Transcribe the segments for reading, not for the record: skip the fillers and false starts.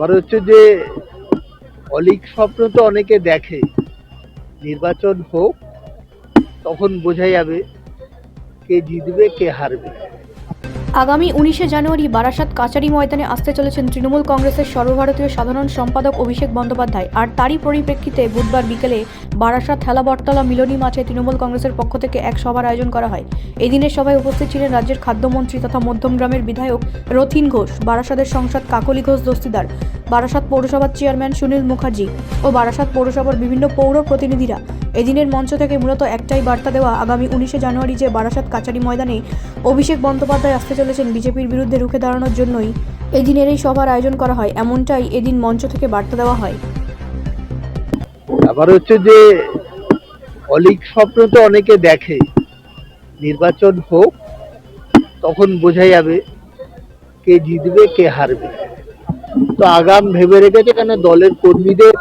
আবার হচ্ছে যে অলীক স্বপ্ন তো অনেকে দেখে, নির্বাচন হোক তখন বোঝা যাবে কে জিতবে কে হারবে। আগামী 19শে জানুয়ারি বারাসাত কাচারি ময়দানে আসতে চলেছেন তৃণমূল কংগ্রেসের সর্বভারতীয় সাধারণ সম্পাদক অভিষেক বন্দ্যোপাধ্যায়। আর তারই পরিপ্রেক্ষিতে বুধবার বিকেলে বারাসাত হেলাবরতলা মিলনী মাঠে তৃণমূল কংগ্রেসের পক্ষ থেকে এক সভার আয়োজন করা হয়। এই দিনের সভায় উপস্থিত ছিলেন রাজ্যের খাদ্যমন্ত্রী তথা মধ্যমগ্রামের বিধায়ক রথিন ঘোষ, বারাসাতের সাংসদ কাকলি ঘোষ দস্তিদার, বারাসাত পৌরসভার চেয়ারম্যান সুনীল মুখার্জি ও বারাসাত পৌরসভার বিভিন্ন পৌর প্রতিনিধিরা। এদিনের মঞ্চ থেকে মূলত একটাই বার্তা দেওয়া, আগামী 19শে জানুয়ারি যে বারাসাত কাচারি ময়দানে অভিষেক বন্দ্যোপাধ্যায় আসতে চলেছেন বিজেপির বিরুদ্ধে রুখে দাঁড়ানোর জন্যই এদিনের এই সভার আয়োজন করা হয়, এমনটাই এদিন মঞ্চ থেকে বার্তা দেওয়া হয়। আবার হচ্ছে যে অলীক স্বপ্ন তো অনেকে দেখে, নির্বাচন হোক তখন বোঝা যাবে কে জিতবে কে হারবে। তো আগাম ভেবে রেখেছে, কেন দলের কর্মীদের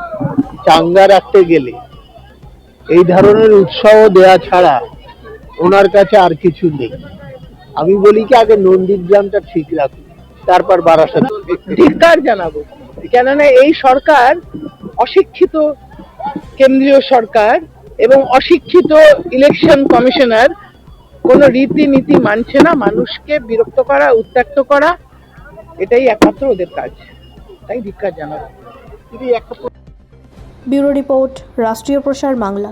চাঙ্গা রাখতে গেলে এই ধরনের উৎসাহ দেওয়া ছাড়া ওনার কাছে আর কিছু নেই। আমি বলি কি, আগে নন্দীগ্রামটা ঠিক রাখুন, তারপর বারাসাত। ধিক্কার জানাবো, কেননা এই সরকার অশিক্ষিত কেন্দ্রীয় সরকার এবং অশিক্ষিত ইলেকশন কমিশনার কোনো রীতিনীতি মানছে না। মানুষকে বিরক্ত করা, উত্ত্যক্ত করা, এটাই একমাত্র ওদের কাজ। তাই ধিক্কার জানাবো। ব্যুরো রিপোর্ট, রাষ্ট্রীয় প্রসার বাংলা।